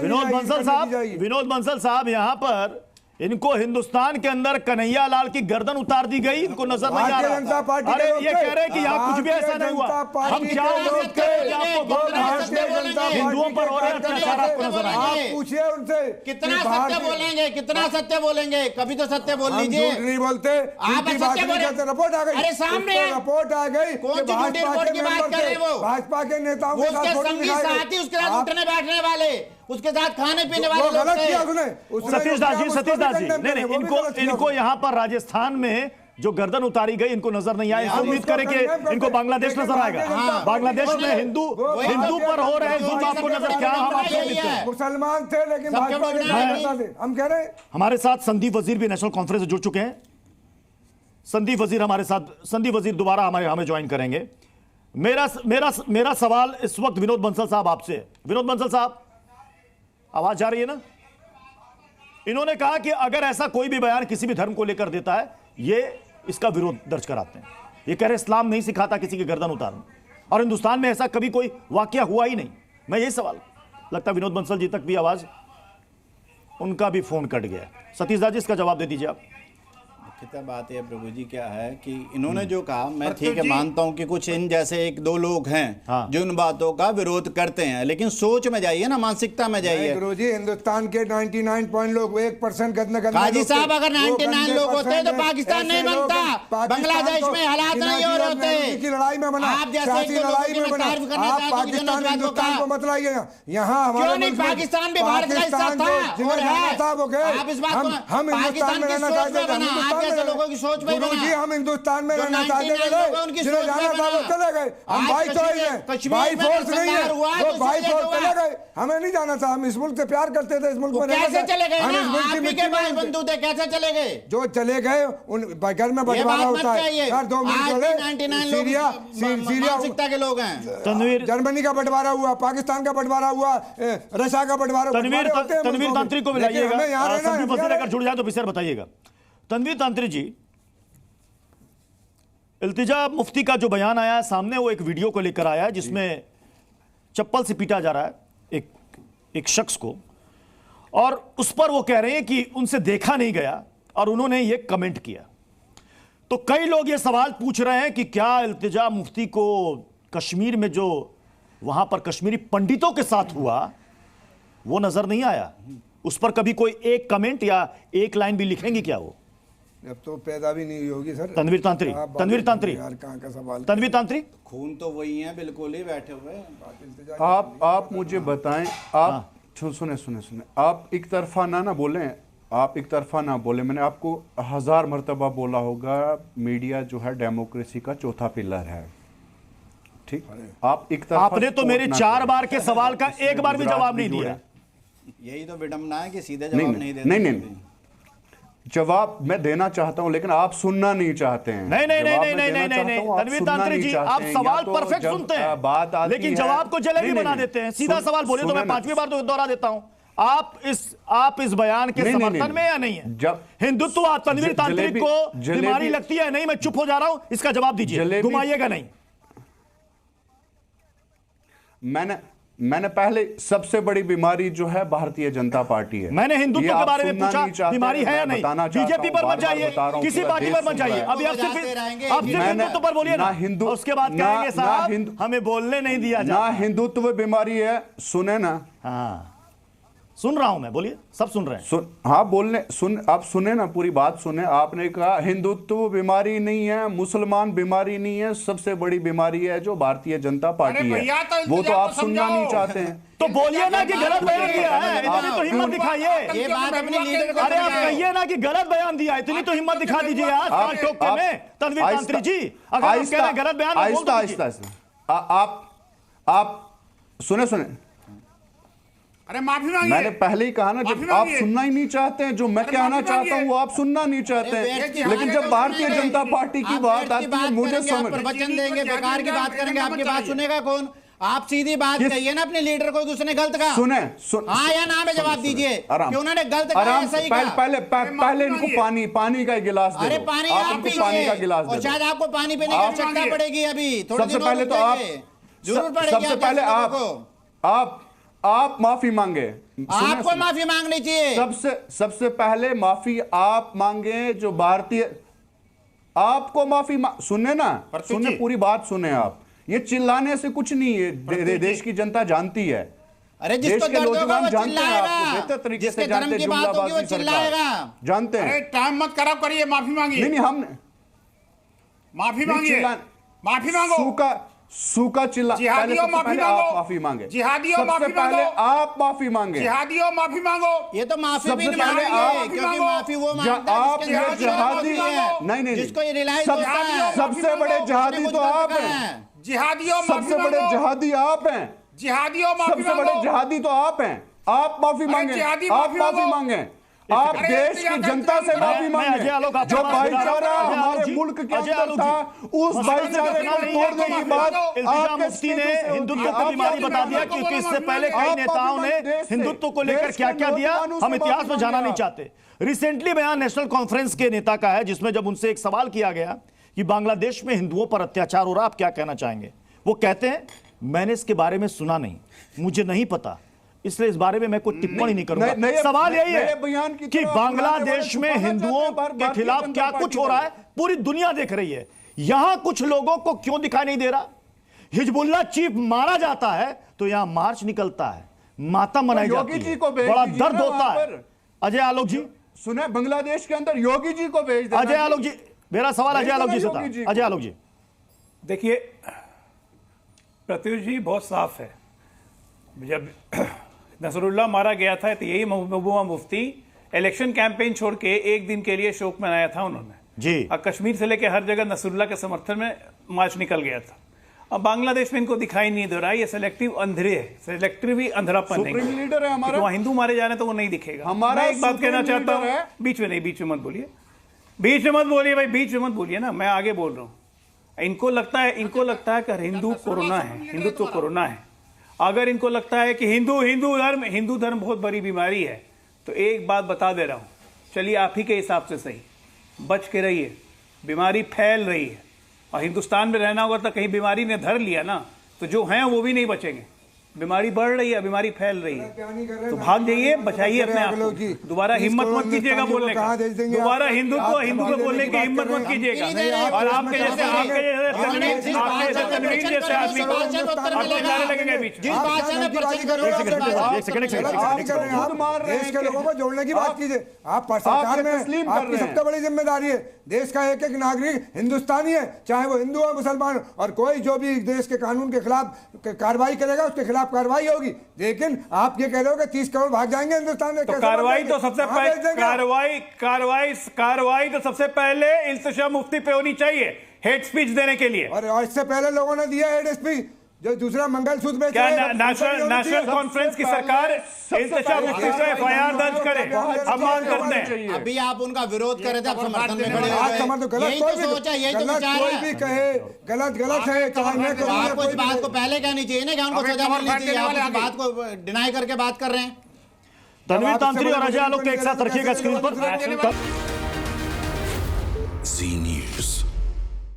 विनोद बंसल साहब यहाँ पर इनको हिंदुस्तान के अंदर कन्हैया लाल की गर्दन उतार दी गई, इनको नजर नहीं आ रहा। अरे ये कह रहे हैं कि यहाँ कुछ भी ऐसा नहीं हुआ, हम क्या हिंदुओं पर हो रहे अत्याचार आपको नजर आए? पूछिए उनसे कितना सत्य बोलेंगे, कितना सत्य बोलेंगे, कभी तो सत्य बोल लीजिए। नहीं बोलते आप रिपोर्ट आ गई, अरे सामने रिपोर्ट आ गई, कौन सी झूठी रिपोर्ट की बात कर रहे हैं? वो भाजपा के नेताओं के उसके संगी साथी, उसके साथ उठने बैठने वाले, उसके साथ खाने पीने वाले लोग थे। सतीश दास जी नहीं, इनको यहाँ पर राजस्थान में जो गर्दन उतारी गई इनको नजर नहीं आया। उम्मीद करें कि इनको बांग्लादेश नजर आएगा। बांग्लादेश में हिंदू पर हो रहे जुल्म आपको नजर क्या? मुसलमान थे लेकिन हम कह रहे हैं। हमारे साथ संदीप वजीर भी नेशनल कॉन्फ्रेंस से जुड़ चुके हैं। संदीप वजीर हमारे साथ, संदीप वजीर दोबारा हमें ज्वाइन करेंगे। मेरा सवाल इस वक्त विनोद बंसल साहब आपसे। विनोद बंसल साहब, आवाज जा रही है ना? इन्होंने कहा कि अगर ऐसा कोई भी बयान किसी भी धर्म को लेकर देता है, ये इसका विरोध दर्ज कराते हैं। ये कह रहे इस्लाम नहीं सिखाता किसी की गर्दन उतारना, और हिंदुस्तान में ऐसा कभी कोई वाकया हुआ ही नहीं। मैं यही सवाल, लगता है विनोद बंसल जी तक भी आवाज, उनका भी फोन कट गया। सतीश दास जी, इसका जवाब दे दीजिए आप। बात है प्रभु जी, क्या है कि इन्होंने जो कहा, मैं ठीक है मानता हूं कि कुछ इन जैसे एक दो लोग हैं जो इन बातों का विरोध करते हैं, लेकिन सोच में जाइए ना, मानसिकता में जाइए। गुरुजी, हिंदुस्तान के 99 पॉइंट लोग 1% काजी साहब, अगर 99 लोग होते तो पाकिस्तान नहीं बनता, बांग्लादेश में हालात नहीं हो रहे होते की लड़ाई में बना, लड़ाई में बना। आप पाकिस्तान हिंदुस्तान को मत लाइए यहाँ, हमारे पाकिस्तान भी भारत का हिस्सा था। आप इस बात को, हम हिंदुस्तान में रहना चाहते थे, लोगों की सोच में गुरुजी, हम हिंदुस्तान में रहना चाहते थे, जिन्हें जाना था वो चले गए। हम भाई चॉइस हैं, भाई फोर्स नहीं है, वो भाई फोर्स चले गए। हमें नहीं जाना था, हम इस मुल्क से प्यार करते थे, इस मुल्क में कैसे चले गए? आपके भाई बंधु थे, कैसे चले गए? जो चले गए उन घर में बंटवारा होता है यार। 2 मिनट, सीरिया के लोग हैं, जर्मनी का बंटवारा हुआ, पाकिस्तान का बंटवारा हुआ, रशिया का बंटवारा। तनवीर तांत्रिक को मिलाइएगा, संदीप वजीर अगर जुड़ जाए तो फिर बताइएगा। तनवीर तांत्रिक जी, इल्तिजा मुफ्ती का जो बयान आया है सामने, वो एक वीडियो को लेकर आया है जिसमें चप्पल से पीटा जा रहा है एक शख्स को, और उस पर वो कह रहे हैं कि उनसे देखा नहीं गया और उन्होंने ये कमेंट किया। तो कई लोग ये सवाल पूछ रहे हैं कि क्या इल्तिजा मुफ्ती को कश्मीर में जो वहां पर कश्मीरी पंडितों के साथ हुआ वो नजर नहीं आया? उस पर कभी कोई एक कमेंट या एक लाइन भी लिखेंगे क्या वो? अब तो पैदा भी नहीं होगी सर। तनवीर तांत्रिक यार, कहाँ का सवाल? तनवीर तांत्रिक, खून तो वही है, बिल्कुल ही बैठे हुए। आप मुझे बताएं, आप सुने, आप एक तरफा ना बोलें, आप एक तरफा ना बोले। मैंने आपको 1000 मरतबा बोला होगा, मीडिया जो है डेमोक्रेसी का चौथा पिलर है, ठीक? आप एक तरफा, आपने तो मेरे 4 बार के सवाल का एक बार भी जवाब नहीं दिया। यही तो विडंबना है कि सीधे जवाब नहीं देते। नहीं, जवाब मैं देना चाहता हूं लेकिन आप सुनना नहीं चाहते हैं। नहीं, तनवीर तांत्रिक जी, आप सवाल परफेक्ट सुनते हैं लेकिन जवाब को जलेबी बना देते हैं। सीधा सवाल बोले तो मैं 5वीं बार तो दोहरा देता हूं। आप इस बयान के समर्थन में या नहीं है? जब हिंदुत्व तनवीर तांत्रिक को बीमारी लगती है, नहीं मैं चुप हो जा रहा हूं, इसका जवाब दीजिए, घुमाइएगा नहीं। मैंने पहले, सबसे बड़ी बीमारी जो है भारतीय जनता पार्टी है। मैंने हिंदुत्व के बारे में पूछा, बीमारी है या नहीं? बीजेपी पर मत जाइए, किसी पार्टी पर मत जाइए। अभी आप सिर्फ हिंदुत्व पर बोलिए ना, उसके बाद कहेंगे साहब हमें बोलने नहीं दिया जाता। ना हिंदुत्व बीमारी है, सुने ना। हाँ, सुन रहा हूं मैं, बोलिए, सब सुन रहे हैं। हाँ, आप सुने ना, पूरी बात सुने। आपने कहा हिंदुत्व बीमारी नहीं है, मुसलमान बीमारी नहीं है, सबसे बड़ी बीमारी है जो भारतीय जनता पार्टी है, वो तो आप सुनना नहीं चाहते हैं। तो बोलिए ना कि गलत बयान दिया है, इतनी तो हिम्मत दिखाइए। ये बात अपने लीडर को, अरे आप कहिए ना कि गलत बयान दिया, इतनी तो हिम्मत दिखा दीजिए आज टोक के में। तनवीर तांत्रिक जी, अगर आप कह रहे हैं गलत बयान, आहिस्ता आप सुने। अरे माफी मांगिए। मैंने पहले ही कहा ना, जब आप सुनना ही नहीं चाहते हैं, जो मैं कहना चाहता हूं वो आप सुनना नहीं चाहते हैं। लेकिन जब भारतीय जनता पार्टी की बात आती है, मुझे समझ, प्रवचन देंगे, बेकार की बात करेंगे, आपकी बात सुनेगा कौन? आप सीधी बात कहिए ना अपने लीडर को, उसने गलत कहा। सुने, हाँ या ना में जवाब दीजिए कि उन्होंने गलत कहा, सही कहा। पहले इनको पानी का गिलास दे। अरे पानी आप पानी का गिलास और शायद आपको पानी पीने की आवश्यकता पड़ेगी अभी थोड़ी सबसे पहले तो आप, जरूर पड़ेगी। सबसे पहले आप माफी मांगे। आपको माफी मांगनी चाहिए। सबसे पहले माफी आप मांगे जो भारतीय, आपको माफी सुनने ना, सुनने पूरी बात सुने आप। ये चिल्लाने से कुछ नहीं है, देश की जनता जानती है। अरे जिसको देश के नौजवान जानते हैं, आपको चिल्लाएगा, बेहतर तरीके जिसके से धर्म जानते की हैं, बात होगी वो जुमलाबाजी चिल्लाएगा। सरकार जानते अरे हैं। टाइम मत खराब करिए, माफी मांगिए। नहीं हमने माफी मांगिए, माफी मांगो। सूखा चिल्ला, जिहादियों माफी मांगो, आप माफी मांगे। जिहादियों माफी सबसे पहले मांगो, आप माफी मांगे। जिहादियों माफी मांगो। ये तो माफी भी सबसे नहीं पहले मांगेंगे, आप क्योंकि माफी वो मांगता है आप जिसके ये अंदर जिहादी, है। नहीं जिसको ये रिलाइज होता है। सबसे बड़े जिहादी तो आप हैं। जिहादियों माफी सबसे बड़े मांगो। जिहादी आप हैं। जिहादियों माफी सबसे बड़े मांगो। जिहादी तो आप हैं। आप माफी मांगे, जिहादी आप माफी माफी मांगो। मांगे। आप अरे देश की जनता से माफी मैं अजय आलोक मांगे। आपके जो पास बता रहा भाईचारा हूं, अजय आलोक हमारे जी, मुल्क के अजय अंदर आलोक था, जी, उस भाईचारे को तोड़ने की बात इल्तिजा मुफ्ती ने हिंदुत्व को बीमारी बता दिया, क्योंकि इससे पहले कई नेताओं ने हिंदुत्व को लेकर क्या क्या दिया हम इतिहास में जाना नहीं चाहते। रिसेंटली बयान नेशनल कॉन्फ्रेंस के नेता का है, जिसमें जब उनसे एक सवाल किया गया कि बांग्लादेश में हिंदुओं पर अत्याचार हो रहा, आप क्या कहना चाहेंगे, वो कहते हैं मैंने इसके बारे में सुना नहीं, मुझे नहीं पता, इसलिए इस बारे में मैं कोई टिप्पणी नहीं करूंगा। सवाल यही है कि बांग्लादेश में हिंदुओं के खिलाफ क्या कुछ हो रहा है, पूरी दुनिया देख रही है, यहां कुछ लोगों को क्यों दिखाई नहीं दे रहा। हिजबुल्लाह चीफ मारा जाता है तो यहां मार्च निकलता है, मातम मनाई जाती है, बड़ा दर्द होता है। अजय आलोक जी सुने, बांग्लादेश के अंदर योगी जी को भेज देना। अजय आलोक जी, मेरा सवाल अजय आलोक जी से था। अजय आलोक जी देखिए, प्रत्युष जी बहुत साफ है। जब नसरुल्लाह मारा गया था तो यही महबूबा मुफ्ती इलेक्शन कैंपेन छोड़ के एक दिन के लिए शोक मनाया था उन्होंने जी, और कश्मीर से लेकर हर जगह नसरुल्लाह के समर्थन में मार्च निकल गया था। अब बांग्लादेश में इनको दिखाई नहीं दे रहा, ये सेलेक्टिव अंधेरे है, सेलेक्टिव ही अंधरापन है। सुप्रीम लीडर है हमारा, वहाँ हिंदू मारे जाने तो वो नहीं दिखेगा। हमारा मैं एक बात कहना सुप्रीम चाहता लीडर हूँ, है। बीच में नहीं, बीच में मत बोलिए, बीच में मत बोलिए भाई, बीच में मत बोलिए ना, मैं आगे बोल रहा हूँ। इनको लगता है कि हिंदू कोरोना है, हिंदुत्व कोरोना है। अगर इनको लगता है कि हिंदू धर्म बहुत बड़ी बीमारी है, तो एक बात बता दे रहा हूं, चलिए आप ही के हिसाब से सही, बच के रहिए, बीमारी फैल रही है, और हिंदुस्तान में रहना होगा तो कहीं बीमारी ने धर लिया ना, तो जो हैं वो भी नहीं बचेंगे। बीमारी बढ़ रही है, बीमारी फैल रही है, तो भाग जाइए, बचाइए अपने आप को। दोबारा हिम्मत मत कीजिएगा बोलने का, दोबारा हिंदू को बोलने की हिम्मत मत कीजिएगा। और आपके जैसे तनवीर जैसे आदमी को आपको जाने लगेंगे बीच में। देश के लोगों को जोड़ने की बात कीजिए। आप सरकार में आपकी सबसे बड़ी जिम्मेदारी है, देश का एक एक नागरिक हिंदुस्तानी है, चाहे वो हिंदू हो मुसलमान हो, और कोई जो भी देश के कानून के खिलाफ कार्रवाई करेगा उसके खिलाफ कार्रवाई होगी। लेकिन आप ये कह रहे हो कि 30 करोड़ भाग जाएंगे हिंदुस्तान में, तो कार्रवाई तो सबसे पहले कार्रवाई तो सबसे पहले इल्तिजा मुफ्ती पे होनी चाहिए, हेट स्पीच देने के लिए। और इससे पहले लोगों ने दिया हेट स्पीच, जो दूसरा मंगलसूत्र में क्या नेशनल कॉन्फ्रेंस की सरकार इल्तिजा मुफ्ती पे एफआईआर दर्ज करे? हम मांग करते हैं। अभी आप उनका विरोध कर रहे थे, आप समर्थन में खड़े आप समझ हो गलत गए। यही तो सोच है, यही तो विचार कोई भी है। कहे गलत है, चाहे मैं तो कहूं या आपको कोई इस भी बात कहे। को पहले कहनी चाहिए ना कि उनको सजा मिलनी चाहिए। आप इस बात को डिनाई करके बात कर रहे हैं। तनवीर तांत्री और अजय आलोक को एक साथ रखिएगा स्क्रीन पर। Zee